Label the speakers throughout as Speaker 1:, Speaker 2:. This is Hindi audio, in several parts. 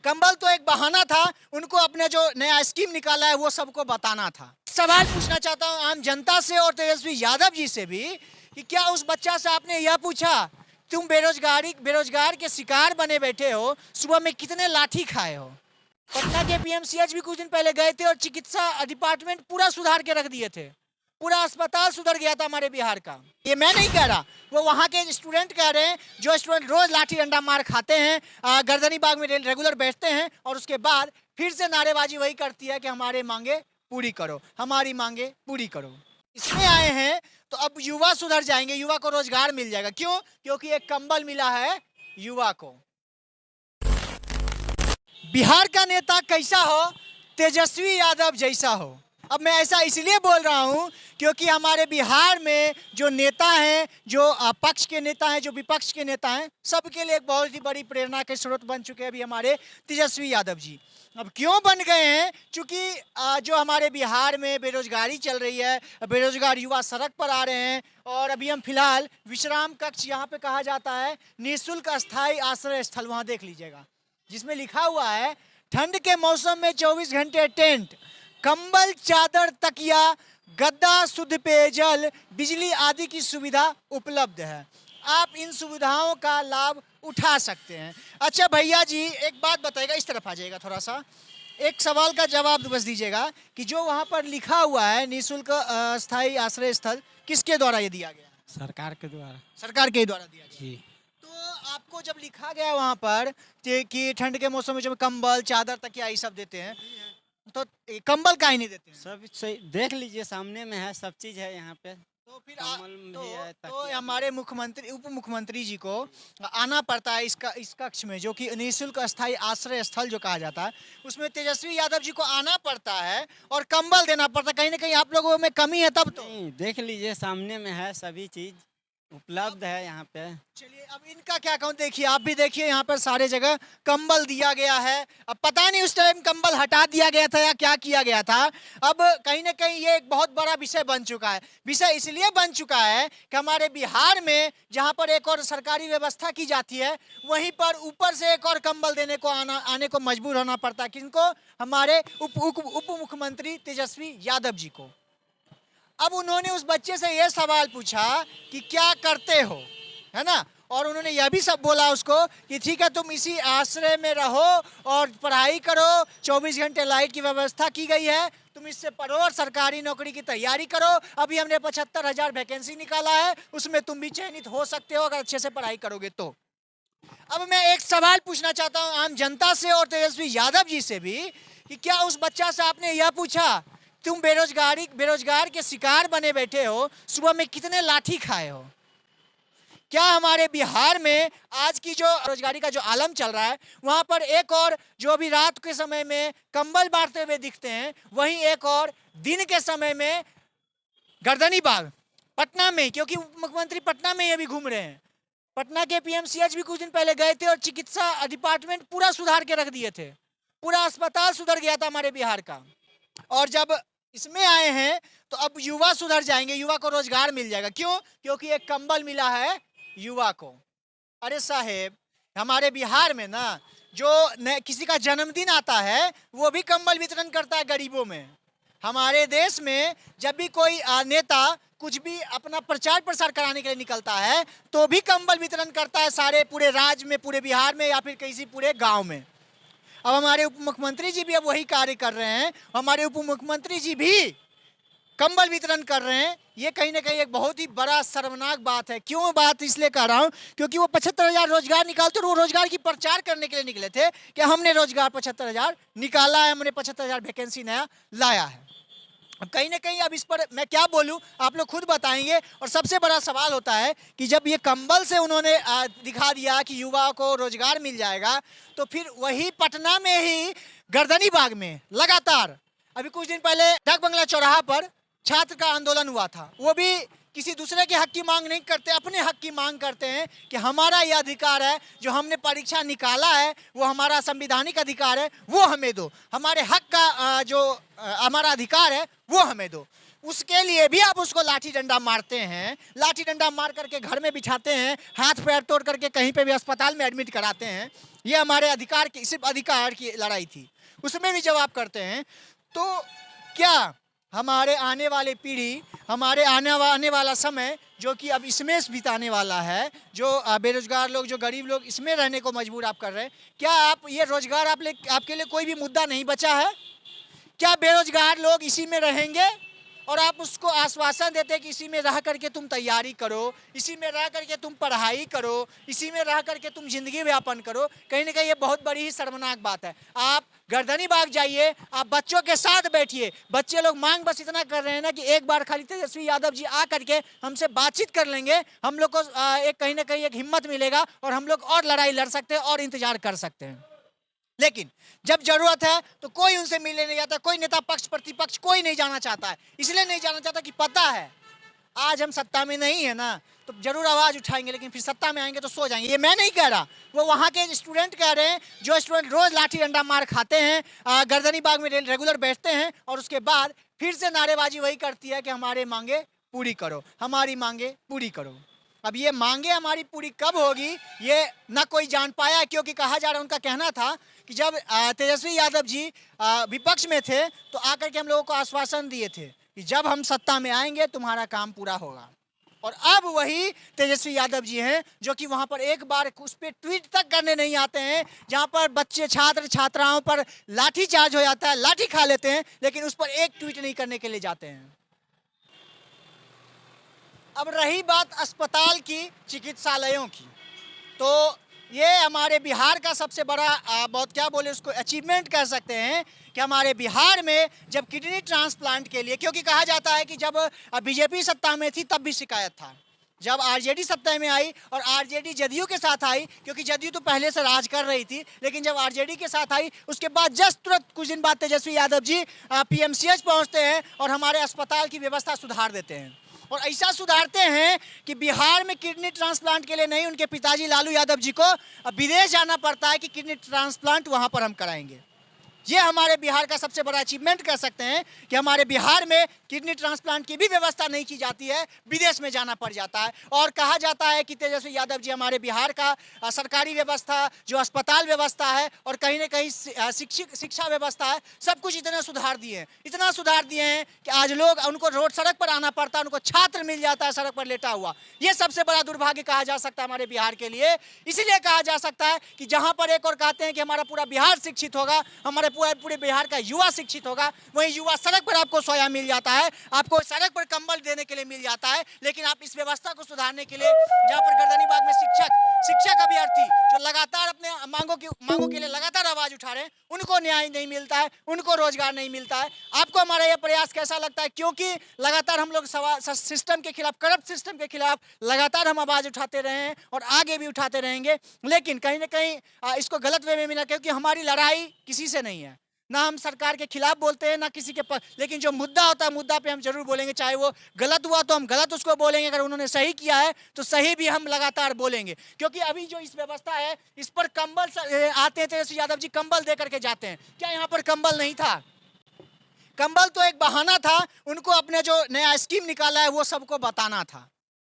Speaker 1: कंबल तो एक बहाना था, उनको अपने जो नया स्कीम निकाला है वो सबको बताना था। सवाल पूछना चाहता हूं आम जनता से और तेजस्वी यादव जी से भी कि क्या उस बच्चा से आपने यह पूछा तुम बेरोजगार के शिकार बने बैठे हो, सुबह में कितने लाठी खाए हो? पटना के पीएमसीएच भी कुछ दिन पहले गए थे और चिकित्सा डिपार्टमेंट पूरा सुधार के रख दिए थे, पूरा अस्पताल सुधर गया था हमारे बिहार का। ये मैं नहीं कह रहा, वो वहाँ के स्टूडेंट कह रहे हैं, जो स्टूडेंट रोज लाठी डंडा मार खाते हैं, गर्दनी बाग में रेगुलर बैठते हैं और उसके बाद फिर से नारेबाजी वही करती है कि हमारे मांगे पूरी करो, हमारी मांगे पूरी करो। इसमें आए हैं तो अब युवा सुधर जाएंगे, युवा को रोजगार मिल जाएगा। क्यों? क्योंकि एक कंबल मिला है युवा को। बिहार का नेता कैसा हो? तेजस्वी यादव जैसा हो। अब मैं ऐसा इसलिए बोल रहा हूं क्योंकि हमारे बिहार में जो नेता हैं, जो पक्ष के नेता हैं, जो विपक्ष के नेता हैं, सबके लिए एक बहुत ही बड़ी प्रेरणा के स्रोत बन चुके हैं अभी हमारे तेजस्वी यादव जी। अब क्यों बन गए हैं? क्योंकि जो हमारे बिहार में बेरोजगारी चल रही है, बेरोजगार युवा सड़क पर आ रहे हैं और अभी हम फिलहाल विश्राम कक्ष, यहाँ पे कहा जाता है निःशुल्क अस्थायी आश्रय स्थल, वहाँ देख लीजिएगा जिसमें लिखा हुआ है ठंड के मौसम में 24 घंटे टेंट, कंबल, चादर, तकिया, गद्दा, शुद्ध पेयजल, बिजली आदि की सुविधा उपलब्ध है। आप इन सुविधाओं का लाभ उठा सकते हैं। अच्छा भैया जी एक बात बताइएगा, इस तरफ आ जाइएगा थोड़ा सा, एक सवाल का जवाब बस दीजिएगा कि जो वहाँ पर लिखा हुआ है निःशुल्क स्थायी आश्रय स्थल, किसके द्वारा ये दिया गया है?
Speaker 2: सरकार के द्वारा।
Speaker 1: सरकार के द्वारा दिया गया।
Speaker 2: जी।
Speaker 1: तो आपको जब लिखा गया वहाँ पर कि ठंड के मौसम में जो कंबल, चादर, तकिया ये सब देते हैं, तो कंबल काहे नहीं देते हैं?
Speaker 2: सब सही देख लीजिए, सामने में है, सब चीज है यहाँ पे।
Speaker 1: तो फिर
Speaker 2: कम्बल भी है,
Speaker 1: तो
Speaker 2: तकिया
Speaker 1: हमारे मुख्यमंत्री, उप मुख्यमंत्री जी को आना पड़ता है इस कक्ष में, जो कि निःशुल्क अस्थायी आश्रय स्थल जो कहा जाता है, उसमें तेजस्वी यादव जी को आना पड़ता है और कंबल देना पड़ता है। कहीं ना कहीं आप लोगों में कमी है तब तो।
Speaker 2: नहीं, देख लीजिए सामने में है, सभी चीज उपलब्ध है यहाँ पे।
Speaker 1: चलिए अब इनका क्या कहूँ, देखिए आप भी देखिए यहाँ पर सारे जगह कंबल दिया गया है। अब पता नहीं उस टाइम कंबल हटा दिया गया था या क्या किया गया था। अब कहीं ना कहीं ये एक बहुत बड़ा विषय बन चुका है। विषय इसलिए बन चुका है कि हमारे बिहार में जहाँ पर एक और सरकारी व्यवस्था की जाती है, वहीं पर ऊपर से एक और कंबल देने को आने को मजबूर होना पड़ता है। किनको? हमारे उप मुख्यमंत्री तेजस्वी यादव जी को। अब उन्होंने उस बच्चे से यह सवाल पूछा कि क्या करते हो, है ना, और उन्होंने यह भी सब बोला उसको कि ठीक है तुम इसी आश्रय में रहो और पढ़ाई करो, 24 घंटे लाइट की व्यवस्था की गई है, तुम इससे पढ़ो और सरकारी नौकरी की तैयारी करो। अभी हमने 75,000 वैकेंसी निकाला है, उसमें तुम भी चयनित हो सकते हो अगर अच्छे से पढ़ाई करोगे तो। अब मैं एक सवाल पूछना चाहता हूं आम जनता से और तेजस्वी यादव जी से भी कि क्या उस बच्चा से आपने यह पूछा तुम बेरोजगार के शिकार बने बैठे हो, सुबह में कितने लाठी खाए हो? क्या हमारे बिहार में आज की जो रोजगारी का जो आलम चल रहा है, वहां पर एक और जो अभी रात के समय में कंबल बांटते हुए दिखते हैं, वहीं एक और दिन के समय में गर्दनी बाग पटना में, क्योंकि मुख्यमंत्री पटना में ये भी घूम रहे हैं, पटना के पीएमसीएच भी कुछ दिन पहले गए थे और चिकित्सा डिपार्टमेंट पूरा सुधार के रख दिए थे, पूरा अस्पताल सुधर गया था हमारे बिहार का। और जब इसमें आए हैं तो अब युवा सुधर जाएंगे, युवा को रोजगार मिल जाएगा। क्यों? क्योंकि एक कंबल मिला है युवा को। अरे साहेब, हमारे बिहार में ना जो किसी का जन्मदिन आता है वो भी कंबल वितरण करता है गरीबों में। हमारे देश में जब भी कोई नेता कुछ भी अपना प्रचार प्रसार कराने के लिए निकलता है तो भी कंबल वितरण करता है, सारे पूरे राज्य में, पूरे बिहार में या फिर किसी पूरे गांव में। अब हमारे उप मुख्यमंत्री जी भी अब वही कार्य कर रहे हैं, हमारे उप मुख्यमंत्री जी भी कंबल वितरण कर रहे हैं। ये कहीं ना कहीं एक बहुत ही बड़ा शर्मनाक बात है। क्यों बात इसलिए कह रहा हूं क्योंकि वो 75,000 रोजगार निकालते और वो रोजगार की प्रचार करने के लिए निकले थे कि हमने रोजगार 75,000 निकाला है, हमने 75,000 वैकेंसी नया लाया है। अब कहीं ना कहीं अब इस पर मैं क्या बोलूं, आप लोग खुद बताएंगे। और सबसे बड़ा सवाल होता है कि जब ये कंबल से उन्होंने दिखा दिया कि युवा को रोजगार मिल जाएगा, तो फिर वही पटना में ही गर्दनी बाग में लगातार अभी कुछ दिन पहले डाक बंगला चौराहा पर छात्र का आंदोलन हुआ था। वो भी किसी दूसरे के हक की मांग नहीं करते, अपने हक की मांग करते हैं कि हमारा ये अधिकार है, जो हमने परीक्षा निकाला है वो हमारा संवैधानिक अधिकार है, वो हमें दो। हमारे हक का जो हमारा अधिकार है वो हमें दो। उसके लिए भी आप उसको लाठी डंडा मारते हैं, लाठी डंडा मार करके घर में बिठाते हैं, हाथ पैर तोड़ करके कहीं पे भी अस्पताल में एडमिट कराते हैं। ये हमारे अधिकार की, सिर्फ अधिकार की लड़ाई थी, उसमें भी जब आप करते हैं तो क्या हमारे आने वाली पीढ़ी, हमारे आने वाला समय जो कि अब इसमें बिताने वाला है, जो बेरोजगार लोग, जो गरीब लोग, इसमें रहने को मजबूर आप कर रहे हैं, क्या आप ये रोजगार आपके लिए कोई भी मुद्दा नहीं बचा है? क्या बेरोजगार लोग इसी में रहेंगे और आप उसको आश्वासन देते कि इसी में रह करके तुम तैयारी करो, इसी में रह करके तुम पढ़ाई करो, इसी में रह करके तुम जिंदगी व्यापन करो? कहीं ना कहीं ये बहुत बड़ी ही शर्मनाक बात है। आप गर्दनी बाग जाइए, आप बच्चों के साथ बैठिए, बच्चे लोग मांग बस इतना कर रहे हैं ना कि एक बार खाली तेजस्वी यादव जी आ करके हमसे बातचीत कर लेंगे, हम लोग को एक कहीं ना कहीं एक हिम्मत मिलेगा और हम लोग और लड़ाई लड़ सकते हैं और इंतजार कर सकते हैं। लेकिन जब जरूरत है तो कोई उनसे मिलने नहीं जाता, कोई नेता पक्ष प्रतिपक्ष कोई नहीं जाना चाहता है। इसलिए नहीं जाना चाहता कि पता है आज हम सत्ता में नहीं है ना, तो जरूर आवाज उठाएंगे, लेकिन फिर सत्ता में आएंगे तो सो जाएंगे। ये मैं नहीं कह रहा, वो वहाँ के स्टूडेंट कह रहे हैं, जो स्टूडेंट रोज लाठी डंडा मार खाते हैं, गर्दनी बाग में रेगुलर बैठते हैं और उसके बाद फिर से नारेबाजी वही करती है कि हमारे मांगे पूरी करो, हमारी मांगे पूरी करो। अब ये मांगे हमारी पूरी कब होगी ये ना कोई जान पाया, क्योंकि कहा जा रहा है, उनका कहना था कि जब तेजस्वी यादव जी विपक्ष में थे तो आकर के हम लोगों को आश्वासन दिए थे कि जब हम सत्ता में आएंगे तुम्हारा काम पूरा होगा। और अब वही तेजस्वी यादव जी हैं जो कि वहां पर एक बार उस पर ट्वीट तक करने नहीं आते हैं, जहां पर बच्चे छात्र छात्राओं पर लाठी चार्ज हो जाता है, लाठी खा लेते हैं, लेकिन उस पर एक ट्वीट नहीं करने के लिए जाते हैं। अब रही बात अस्पताल की, चिकित्सालयों की, तो ये हमारे बिहार का सबसे बड़ा बहुत क्या बोले उसको अचीवमेंट कह सकते हैं कि हमारे बिहार में जब किडनी ट्रांसप्लांट के लिए, क्योंकि कहा जाता है कि जब बीजेपी सत्ता में थी तब भी शिकायत था, जब आरजेडी सत्ता में आई और आरजेडी जदयू के साथ आई, क्योंकि जदयू तो पहले से राज कर रही थी, लेकिन जब आरजेडी के साथ आई उसके बाद जस्ट तुरंत कुछ दिन बाद तेजस्वी यादव जी पीएमसीएच पहुंचते हैं और हमारे अस्पताल की व्यवस्था सुधार देते हैं। और ऐसा सुधारते हैं कि बिहार में किडनी ट्रांसप्लांट के लिए नहीं, उनके पिताजी लालू यादव जी को विदेश जाना पड़ता है कि किडनी ट्रांसप्लांट वहां पर हम कराएंगे। ये हमारे बिहार का सबसे बड़ा अचीवमेंट कह सकते हैं कि हमारे बिहार में किडनी ट्रांसप्लांट की भी व्यवस्था नहीं की जाती है, विदेश में जाना पड़ जाता है। और कहा जाता है कि तेजस्वी यादव जी हमारे बिहार का सरकारी व्यवस्था, जो अस्पताल व्यवस्था है और कहीं ना कहीं शिक्षा व्यवस्था है, सब कुछ इतना सुधार दिए हैं, इतना सुधार दिए हैं कि आज लोग उनको रोड सड़क पर आना पड़ता है, उनको छात्र मिल जाता है सड़क पर लेटा हुआ। ये सबसे बड़ा दुर्भाग्य कहा जा सकता है हमारे बिहार के लिए। इसलिए कहा जा सकता है कि जहां पर एक और कहते हैं कि हमारा पूरा बिहार शिक्षित होगा, हमारे पूरे बिहार का युवा शिक्षित होगा, वहीं युवा सड़क पर आपको सोया मिल जाता है, आपको सड़क पर कंबल देने के लिए मिल जाता है। लेकिन आप इस व्यवस्था को सुधारने के लिए, जहां पर गर्दनी बाग में शिक्षक अभ्यर्थी जो लगातार अपने मांगों के लिए लगातार आवाज उठा रहे हैं, उनको न्याय नहीं मिलता है, उनको रोजगार नहीं मिलता है। आपको हमारा यह प्रयास कैसा लगता है? क्योंकि लगातार हम लोग सिस्टम के खिलाफ, करप्ट सिस्टम के खिलाफ लगातार हम आवाज उठाते रहे हैं और आगे भी उठाते रहेंगे, लेकिन कहीं ना कहीं इसको गलत वे में मिला, क्योंकि हमारी लड़ाई किसी से नहीं है, ना हम सरकार के खिलाफ बोलते हैं ना किसी के पर, लेकिन जो मुद्दा होता है मुद्दा पे हम जरूर बोलेंगे, चाहे वो गलत हुआ तो हम गलत उसको बोलेंगे, अगर उन्होंने सही किया है तो सही भी हम लगातार बोलेंगे। क्योंकि अभी जो इस व्यवस्था है इस पर कंबल आते हैं, तेजस्वी यादव जी कंबल दे करके जाते हैं, क्या यहाँ पर कंबल नहीं था? कंबल तो एक बहाना था, उनको अपने जो नया स्कीम निकाला है वो सबको बताना था।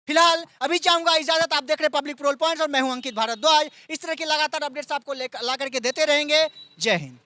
Speaker 1: फिलहाल अभी चाहूंगा इजाजत, आप देख रहे पब्लिक पेट्रोल पॉइंट और मैं हूं अंकित भारद्वाज। इस तरह की लगातार अपडेट्स आपको ला करके देते रहेंगे। जय हिंद।